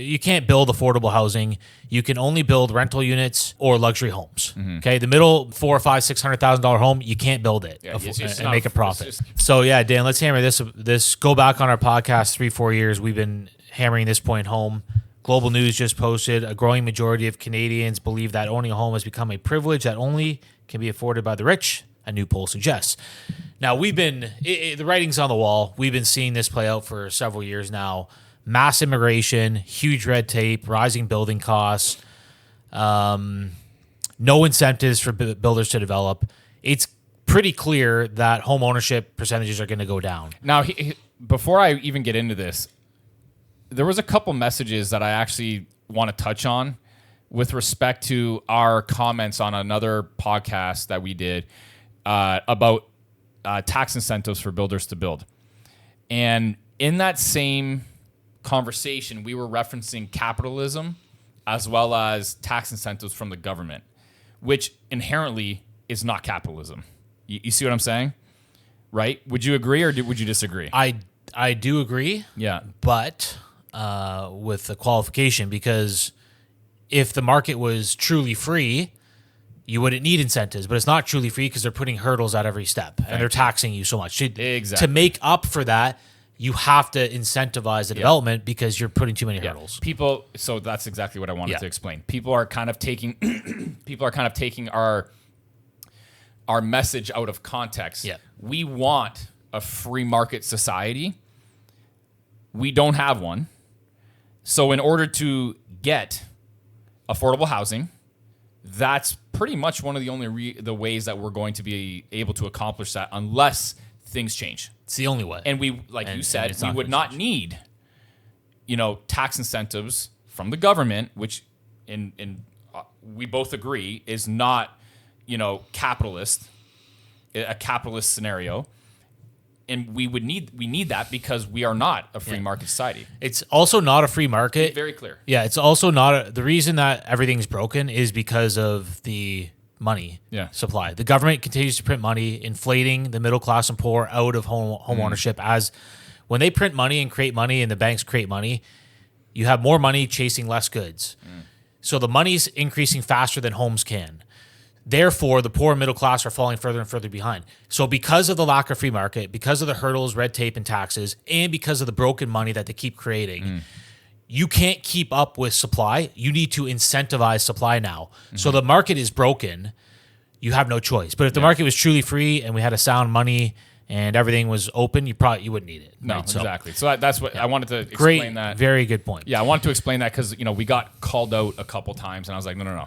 you can't build affordable housing. You can only build rental units or luxury homes. Okay, the middle $400,000, $500,000, $600,000 home, you can't build it and make a profit. So yeah, Dan, let's hammer this. Go back on our podcast 3-4 years. We've been hammering this point home. Global News just posted a growing majority of Canadians believe that owning a home has become a privilege that only can be afforded by the rich, a new poll suggests. Now, the writing's on the wall. We've been seeing this play out for several years now. Mass immigration, huge red tape, rising building costs, no incentives for builders to develop. It's pretty clear that home ownership percentages are going to go down. Now, before I even get into this, there was a couple messages that I actually want to touch on with respect to our comments on another podcast that we did about tax incentives for builders to build. And in that same conversation, we were referencing capitalism as well as tax incentives from the government, which inherently is not capitalism. You see what I'm saying? Right? Would you agree or would you disagree? I do agree. Yeah. But with the qualification, because if the market was truly free, you wouldn't need incentives, but it's not truly free because they're putting hurdles at every step and they're taxing you so much. Exactly. To make up for that, you have to incentivize the development because you're putting too many hurdles. So that's exactly what I wanted to explain. People are kind of taking our message out of context. Yeah. We want a free market society. We don't have one. So in order to get affordable housing, that's pretty much one of the only the ways that we're going to be able to accomplish that, unless things change. It's the only way. And we would not need, tax incentives from the government, which we both agree is not, a capitalist scenario. And we need that because we are not a free market society. It's also not a free market. Very clear. Yeah, it's also not the reason that everything's broken is because of the money supply. The government continues to print money, inflating the middle class and poor out of home ownership. As when they print money and create money and the banks create money, you have more money chasing less goods. So the money's increasing faster than homes can. Therefore, the poor and middle class are falling further and further behind. So because of the lack of free market, because of the hurdles, red tape, and taxes, and because of the broken money that they keep creating, you can't keep up with supply. You need to incentivize supply now. So the market is broken. You have no choice. But if the market was truly free and we had a sound money and everything was open, you wouldn't need it. No, right? exactly. So that's what I wanted to explain. That. Very good point. Yeah, I wanted to explain that because we got called out a couple times, and I was like, no.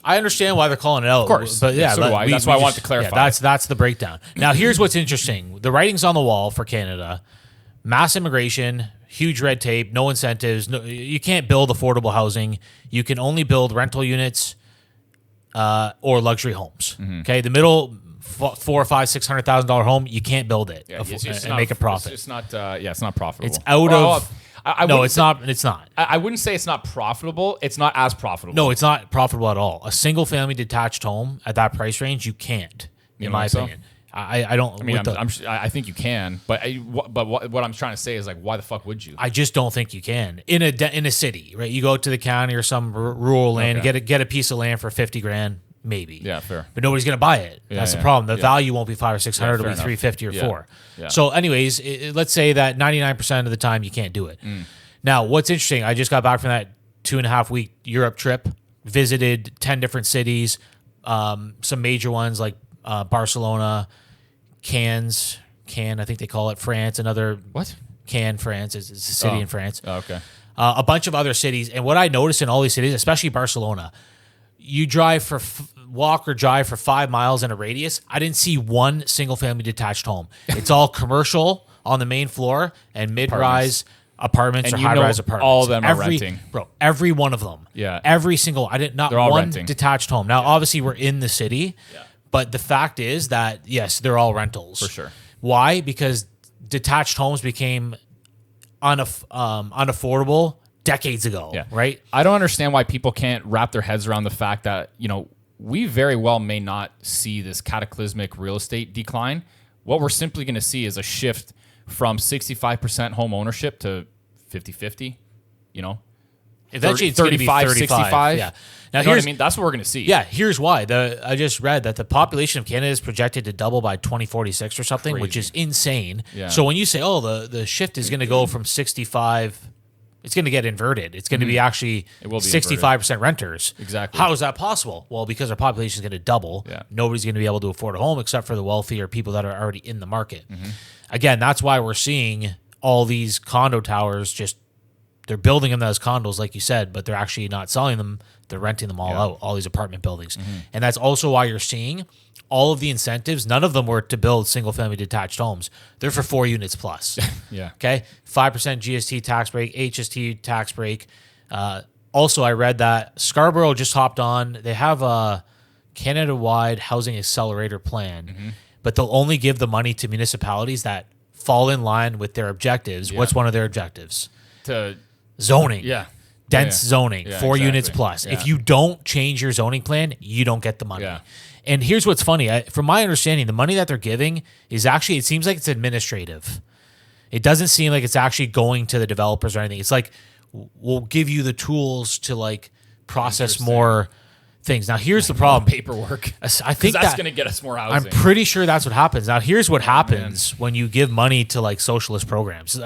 I understand why they're calling it out. Of course. But so do I. That's why I wanted to clarify. Yeah, that's the breakdown. Now, here's what's interesting. The writing's on the wall for Canada. Mass immigration, huge red tape, no incentives. No, you can't build affordable housing. You can only build rental units or luxury homes. Okay, the middle $400,000, $500,000, $600,000 home, you can't build it and make a profit. It's not. It's not profitable. It's out of. It's not. It's not. I wouldn't say it's not profitable. It's not as profitable. No, it's not profitable at all. A single family detached home at that price range, you can't. In my opinion, I don't. I mean, I think you can, but what I'm trying to say is why the fuck would you? I just don't think you can in a city, right? You go to the county or some rural land, get a piece of land for $50,000, maybe. Yeah, fair. But nobody's gonna buy it. That's the problem. The value won't be $500,000 or $600,000. It'll be $350,000 or $400,000. Yeah. So, anyways, let's say that 99% of the time you can't do it. Now, what's interesting? I just got back from that 2.5 week Europe trip. Visited 10 different cities, some major ones like Barcelona, Cannes, I think they call it, France. Another Cannes, France is a city in France. Oh, okay. A bunch of other cities, and what I noticed in all these cities, especially Barcelona, you walk or drive for 5 miles in a radius. I didn't see one single family detached home. It's all commercial on the main floor and mid-rise apartments or high-rise apartments. All of them are renting. Bro, every one of them. Yeah. Every single, not one renting. Detached home. Now, obviously, we're in the city, but the fact is that, yes, they're all rentals. For sure. Why? Because detached homes became unaffordable decades ago, right? I don't understand why people can't wrap their heads around the fact that, we very well may not see this cataclysmic real estate decline. What we're simply going to see is a shift from 65% home ownership to 50-50, Eventually, it's going to be 35. 65. Yeah. Now, here's what I mean. That's what we're going to see. Yeah. Here's why. I just read that the population of Canada is projected to double by 2046 or something, which is insane. Yeah. So when you say, oh, the shift is going to go from 65, it's going to get inverted. It's going to be actually 65% renters. Exactly. How is that possible? Well, because our population is going to double. Yeah. Nobody's going to be able to afford a home except for the wealthy or people that are already in the market. Again, that's why we're seeing all these condo towers they're building them as condos, like you said, but they're actually not selling them. They're renting them all out, all these apartment buildings. And that's also why you're seeing all of the incentives. None of them were to build single-family detached homes. They're for 4 units plus. Yeah. Okay? 5% GST tax break, HST tax break. Also, I read that Scarborough just hopped on. They have a Canada-wide housing accelerator plan, but they'll only give the money to municipalities that fall in line with their objectives. What's one of their objectives? Zoning. Yeah. Dense zoning, 4 units exactly. plus. Yeah. If you don't change your zoning plan, you don't get the money. Yeah. And here's what's funny. From my understanding, the money that they're giving is actually, it seems like it's administrative. It doesn't seem like it's actually going to the developers or anything. It's like, we'll give you the tools to like process more things. Now, here's the problem. Paperwork. I think that's going to get us more housing. I'm pretty sure that's what happens. Now, here's what happens when you give money to like socialist programs.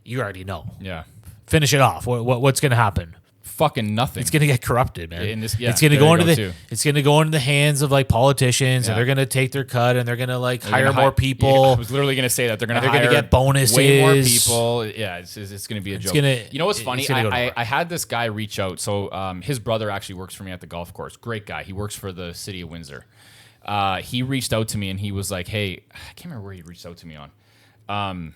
You already know. Yeah. Finish it off. What's going to happen? Fucking nothing. It's going to get corrupted, man. It's going to go into it's going to go into the hands of like politicians, and they're going to take their cut, and they're going to like hire more people. I was literally going to say that they're going to get bonuses, way more people. Yeah, it's going to be a joke. You know what's funny? I had this guy reach out. So his brother actually works for me at the golf course. Great guy. He works for the city of Windsor. He reached out to me and he was like, "Hey, I can't remember where he reached out to me on."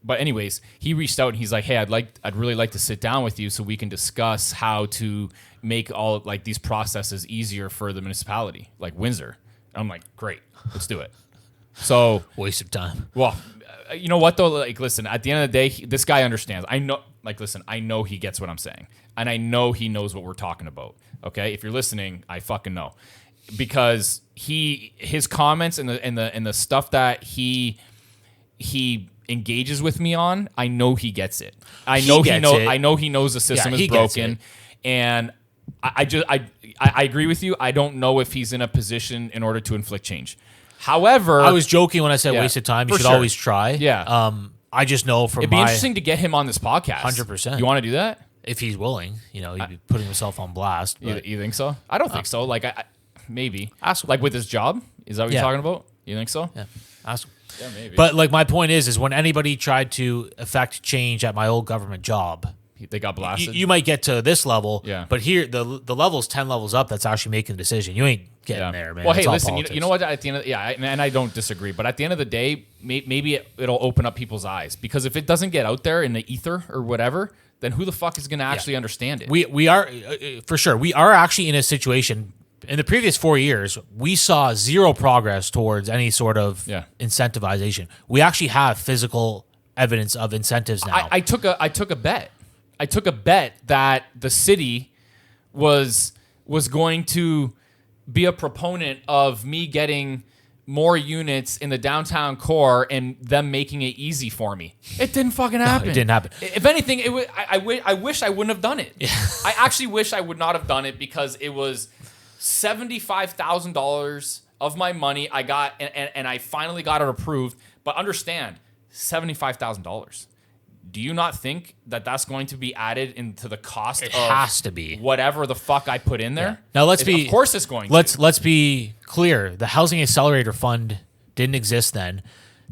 But anyways, he reached out and he's like, "Hey, I'd really like to sit down with you so we can discuss how to make all like these processes easier for the municipality, like Windsor." I'm like, "Great, let's do it." So waste of time. Well, you know what though? Like, listen, at the end of the day, this guy understands. I know. Like, listen, I know he gets what I'm saying, and I know he knows what we're talking about. Okay, if you're listening, I fucking know, because his comments and the stuff that he engages with me on, I know he gets it. I know he knows the system is broken, and I agree with you. I don't know if he's in a position in order to inflict change. However, I was joking when I said waste of time. You should always try. Yeah. I just know from it'd be interesting to get him on this podcast. 100%. You want to do that? If he's willing, he'd be putting himself on blast. You think so? I don't think so. Like, maybe. Ask him. Like with his job? Is that what you're talking about? You think so? Yeah. Ask him. Yeah, maybe. But like my point is when anybody tried to affect change at my old government job, they got blasted. You might get to this level, but here the level's 10 levels up. That's actually making the decision. You ain't getting there, man. Well, hey, listen. You know what? At the end of and I don't disagree. But at the end of the day, maybe it'll open up people's eyes, because if it doesn't get out there in the ether or whatever, then who the fuck is going to actually understand it? We are for sure. We are actually in a situation. In the previous 4 years, we saw zero progress towards any sort of incentivization. We actually have physical evidence of incentives now. I took a bet. I took a bet that the city was going to be a proponent of me getting more units in the downtown core and them making it easy for me. It didn't fucking happen. It didn't happen. If anything, it was. I wish I wouldn't have done it. Yeah. I actually wish I would not have done it, because it was $75,000 of my money I got, and I finally got it approved. But understand, $75,000. Do you not think that that's going to be added into the cost? It has to be whatever the fuck I put in there. Yeah. Now of course it's going. Let's be clear. The Housing Accelerator Fund didn't exist then.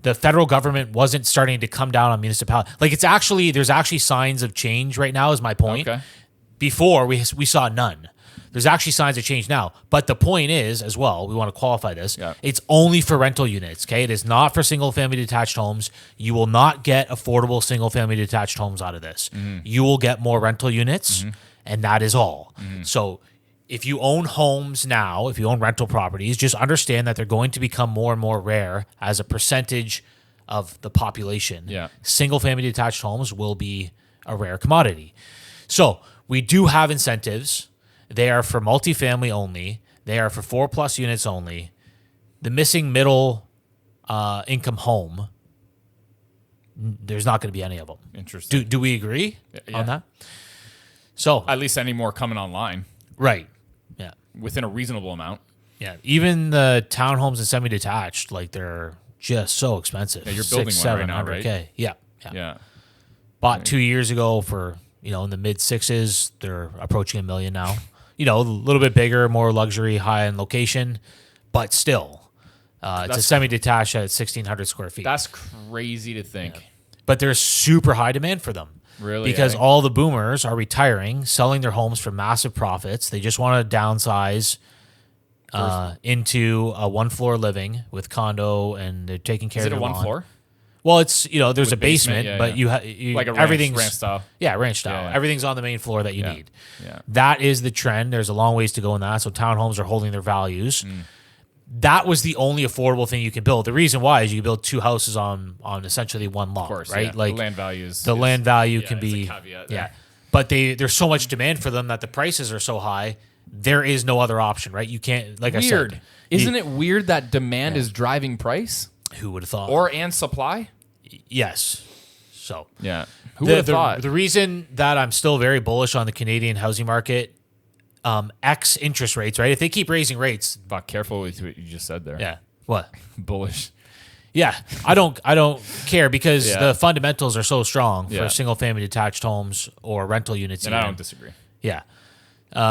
The federal government wasn't starting to come down on municipalities. Like there's actually signs of change right now. Is my point. Okay. Before we saw none. There's actually signs of change now. But the point is, as well, we want to qualify this. Yeah. It's only for rental units, okay? It is not for single-family detached homes. You will not get affordable single-family detached homes out of this. Mm-hmm. You will get more rental units, and that is all. Mm-hmm. So if you own homes now, if you own rental properties, just understand that they're going to become more and more rare as a percentage of the population. Yeah. Single-family detached homes will be a rare commodity. So we do have incentives. They are for multifamily only. They are for 4+ units only. The missing middle income home, there's not going to be any of them. Interesting. Do we agree on that? So at least any more coming online. Right. Yeah. Within a reasonable amount. Yeah. Even the townhomes and semi-detached, like they're just so expensive. Yeah, you're building one right now, right? $600K. Yeah. Yeah. Bought 2 years ago for, in the mid sixes. They're approaching $1 million now. A little bit bigger, more luxury, high-end location, but still, it's a semi-detached at 1,600 square feet. That's crazy to think. Yeah. But there's super high demand for them. Really? Because all the boomers are retiring, selling their homes for massive profits. They just want to downsize into a one-floor living with condo, and they're taking care of their lawn. Is it a one floor? Well, it's there's a basement, but you like a everything's ranch style. Yeah, ranch style. Yeah. Everything's on the main floor that you need. Yeah. That is the trend. There's a long ways to go in that. So townhomes are holding their values. That was the only affordable thing you can build. The reason why is you build 2 houses on essentially one lot, of course, right? Yeah. Like the land values. The land value can be a caveat there. but there's so much demand for them that the prices are so high. There is no other option, right? You can't, like weird. I said. Isn't it weird that demand is driving price? Who would have thought? And supply? Yes. So yeah, who would have thought? The reason that I'm still very bullish on the Canadian housing market, X interest rates, right? If they keep raising rates, but careful with what you just said there. Yeah. What? Bullish. Yeah, I don't care because the fundamentals are so strong for single family detached homes or rental units. And I don't disagree. Yeah.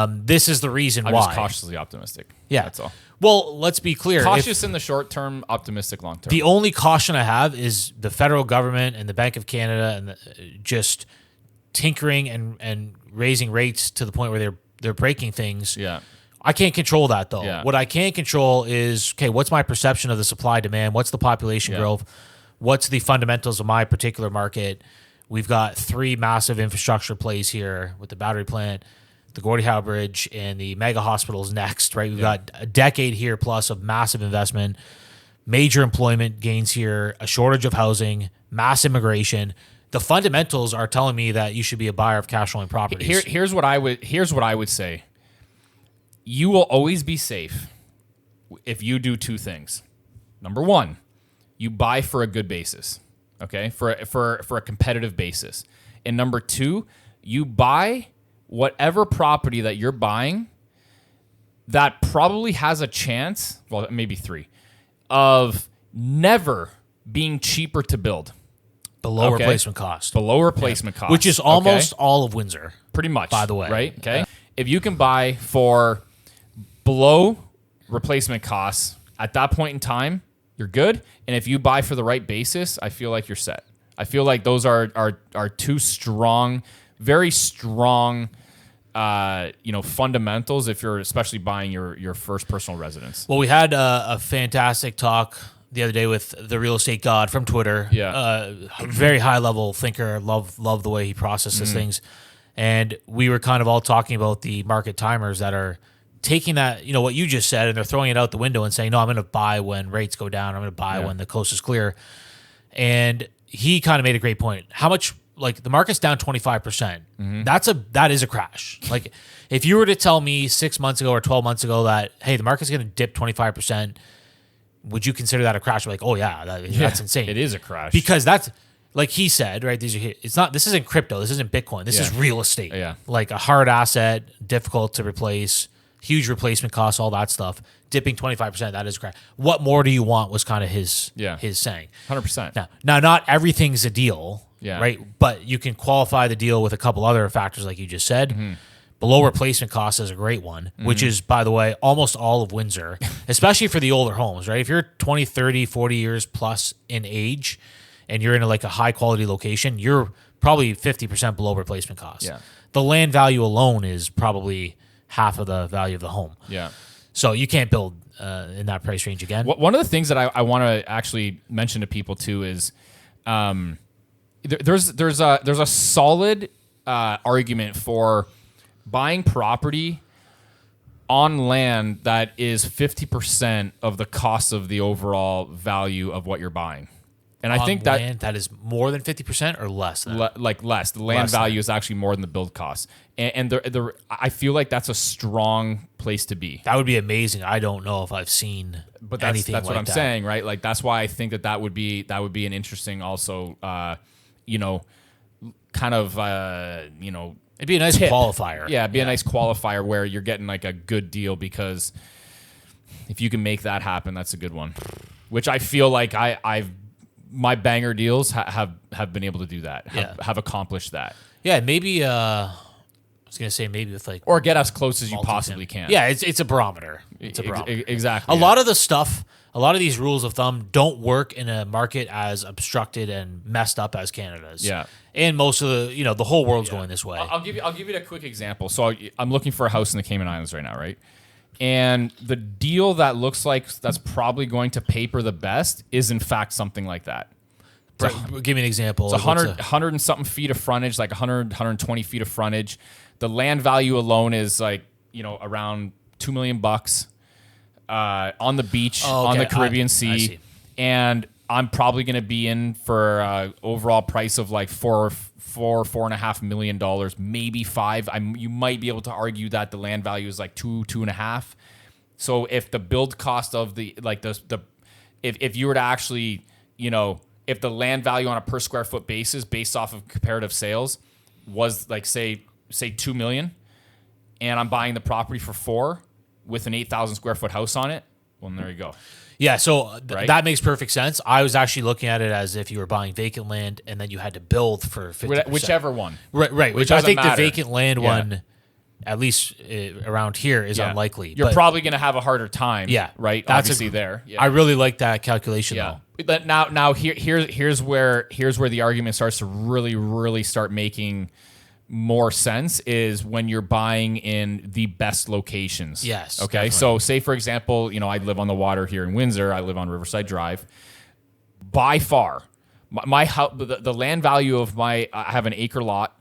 This is the reason why. I'm just cautiously optimistic. Yeah. That's all. Well, let's be clear. Cautious in the short term, optimistic long term. The only caution I have is the federal government and the Bank of Canada and just tinkering and raising rates to the point where they're breaking things. Yeah. I can't control that, though. Yeah. What I can control is, okay, what's my perception of the supply demand? What's the population growth? What's the fundamentals of my particular market? We've got 3 massive infrastructure plays here with the battery plant, the Gordie Howe Bridge, and the mega hospitals next, right? We've got a decade here plus of massive investment, major employment gains here, a shortage of housing, mass immigration. The fundamentals are telling me that you should be a buyer of cash flowing properties. Here's what I would say. You will always be safe if you do 2 things. Number 1, you buy for a good basis, okay? For a competitive basis. And number 2, you buy whatever property that you're buying that probably has a chance, well, maybe 3, of never being cheaper to build. Below replacement cost. Below replacement cost. Which is almost all of Windsor. Pretty much. By the way. Right? Okay. If you can buy for below replacement costs at that point in time, you're good. And if you buy for the right basis, I feel like you're set. I feel like those are 2 strong, very strong fundamentals if you're especially buying your first personal residence. Well, we had a fantastic talk the other day with the real estate god from Twitter. Yeah. Very high level thinker. Love the way he processes things. And we were kind of all talking about the market timers that are taking that, what you just said, and they're throwing it out the window and saying, no, I'm going to buy when rates go down. I'm going to buy when the coast is clear. And he kind of made a great point. How much, like, the market's down 25%. That is a crash. Like, if you were to tell me 6 months ago or 12 months ago that, hey, the market's going to dip 25%, would you consider that a crash? Like, oh yeah, that's insane. It is a crash. Because that's, like he said, right? This isn't crypto. This isn't Bitcoin. This is real estate. Yeah. Like a hard asset, difficult to replace, huge replacement costs, all that stuff. Dipping 25%, that is a crash. What more do you want was kind of his saying. 100%. Now, not everything's a deal, right? But you can qualify the deal with a couple other factors like you just said. Below replacement cost is a great one, which is, by the way, almost all of Windsor, especially for the older homes, right? If you're 20, 30, 40 years plus in age and you're in a high quality location, you're probably 50% below replacement cost. Yeah. The land value alone is probably half of the value of the home. Yeah. So you can't build in that price range again. One of the things that I want to actually mention to people too is there's a solid argument for buying property on land that is 50% of the cost of the overall value of what you're buying. And I think that is more than 50% or less than less. The land value is actually more than the build cost. And I feel like that's a strong place to be. That would be amazing. I don't know if I've seen anything that's like what I'm that. saying, right? Like that's why I think that would be an interesting also kind of It'd be a nice qualifier. Yeah, it'd be a nice qualifier where you're getting like a good deal, because if you can make that happen, that's a good one. Which I feel like my banger deals have been able to do that. Have accomplished that. Yeah, maybe I was gonna say maybe with like, or get as close as you possibly can. Yeah, it's a barometer. It's a barometer. Exactly. A lot of the stuff, a lot of these rules of thumb don't work in a market as obstructed and messed up as Canada's. Yeah. And most of the the whole world's going this way. I'll give you a quick example. So I'm looking for a house in the Cayman Islands right now, right? And the deal that looks like that's probably going to paper the best is in fact something like that. Give me an example. It's 100 and something feet of frontage, like 100, 120 feet of frontage. The land value alone is like, around $2 million on the beach, on the Caribbean Sea. And I'm probably going to be in for overall price of like $4.5 million, maybe $5. You might be able to argue that the land value is like $2.5. So if the build cost of if you were to actually, if the land value on a per square foot basis based off of comparative sales was like say $2 million, and I'm buying the property for $4 with an 8,000 square foot house on it, well, there you go. Yeah, so that makes perfect sense. I was actually looking at it as if you were buying vacant land and then you had to build for 50%. Whichever one. Right. Which I think the vacant land one, at least around here, is unlikely. You're probably going to have a harder time. Yeah. Right? That's obviously there. Yeah. I really like that calculation, though. But now here's where the argument starts to really, really start making more sense, is when you're buying in the best locations. Yes. Okay. Definitely. So say, for example, I live on the water here in Windsor. I live on Riverside Drive. By far, my house, the land value of I have an acre lot.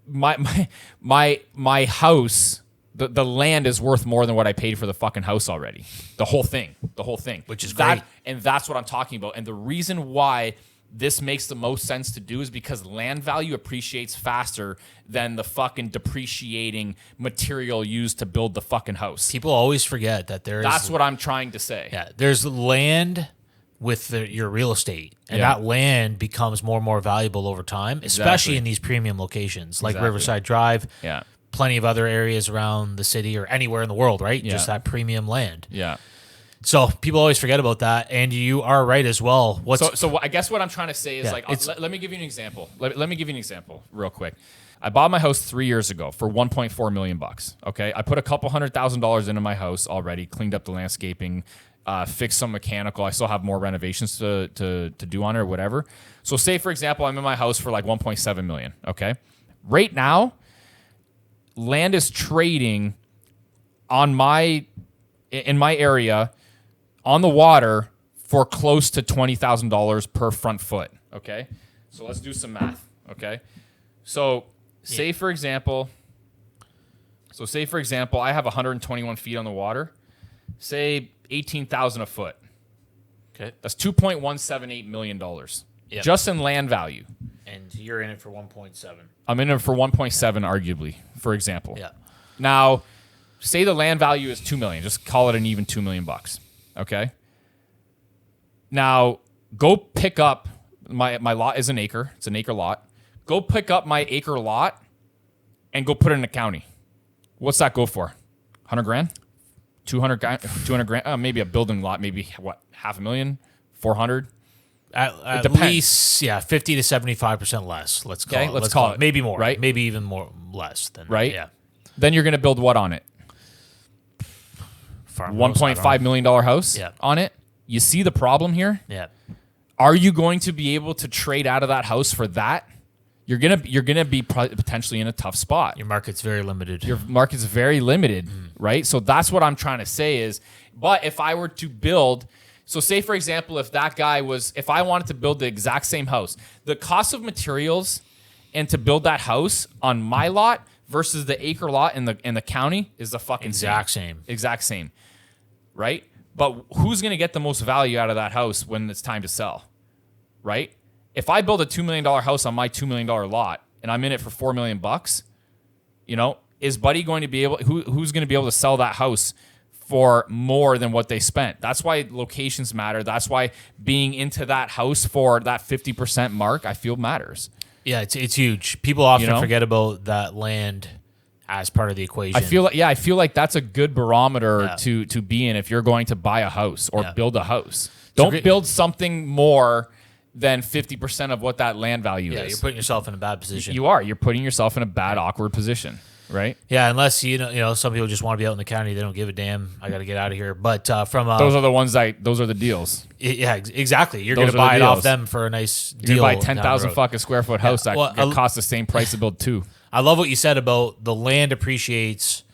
My house, the land is worth more than what I paid for the fucking house already. The whole thing. Which is great. And that's what I'm talking about. And the reason why this makes the most sense to do is because land value appreciates faster than the fucking depreciating material used to build the fucking house. People always forget that That's what I'm trying to say. Yeah, there's land with your real estate, and that land becomes more and more valuable over time, especially in these premium locations like Riverside Drive. Yeah. Plenty of other areas around the city or anywhere in the world, right? Yeah. Just that premium land. Yeah. So people always forget about that, and you are right as well. So I guess what I'm trying to say is let me give you an example. Let me give you an example real quick. I bought my house 3 years ago for $1.4 million. Okay, I put a couple $100,000 into my house already, cleaned up the landscaping, fixed some mechanical. I still have more renovations to do on it or whatever. So say for example, I'm in my house for like $1.7 million. Okay, right now, land is trading in my area on the water for close to $20,000 per front foot. Okay, so let's do some math. Okay, so say for example, I have 121 feet on the water. Say 18,000 a foot. Okay, that's $2.178 million just in land value. And you're in it for 1.7. I'm in it for 1.7, arguably, for example. Yeah. Now, say the land value is $2 million. Just call it an even $2 million. Okay. Now, go pick up my lot is an acre. It's an acre lot. Go pick up my acre lot and go put it in the county. What's that go for? 100 grand? 200 grand? Maybe a building lot. Maybe what? $500,000? 400? At least, 50 to 75% less. Let's call it. Maybe more. Right? Maybe even more less than. Right? Yeah. Then you're going to build what on it? $1.5 million house on it. You see the problem here? Yeah. Are you going to be able to trade out of that house for that? You're gonna be potentially in a tough spot. Your market's very limited. Right? So that's what I'm trying to say is, but if I were to build, so say for example, if I wanted to build the exact same house, the cost of materials and to build that house on my lot versus the acre lot in the county is the fucking exact same. Right? But who's going to get the most value out of that house when it's time to sell? Right? If I build a $2 million house on my $2 million lot and I'm in it for $4 million, is Buddy going to be able, who's going to be able to sell that house for more than what they spent? That's why locations matter. That's why being into that house for that 50% mark, I feel matters. Yeah, it's huge. People often forget about that land as part of the equation. I feel like that's a good barometer to be in if you're going to buy a house or build a house. Don't build something more than 50% of what that land value is. Yeah, you're putting yourself in a bad position. You are. You're putting yourself in a bad, awkward position, right? Yeah, unless some people just want to be out in the county. They don't give a damn. I got to get out of here. But from those are the ones those are the deals. Yeah, exactly. You're going to buy it off them for a nice deal. You buy 10,000 fucking square foot house that costs the same price to build 2. I love what you said about the land appreciates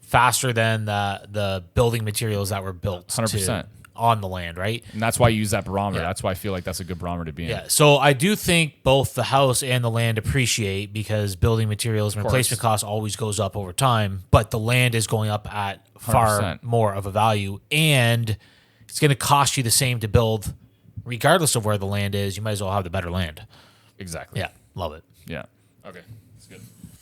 faster than the building materials that were built 100% on the land, right? And that's why you use that barometer. Yeah. That's why I feel like that's a good barometer to be in. Yeah. So I do think both the house and the land appreciate because building materials and replacement costs always goes up over time, but the land is going up at far 100%. More of a value, and it's going to cost you the same to build regardless of where the land is. You might as well have the better land. Exactly. Yeah. Love it. Yeah. Okay.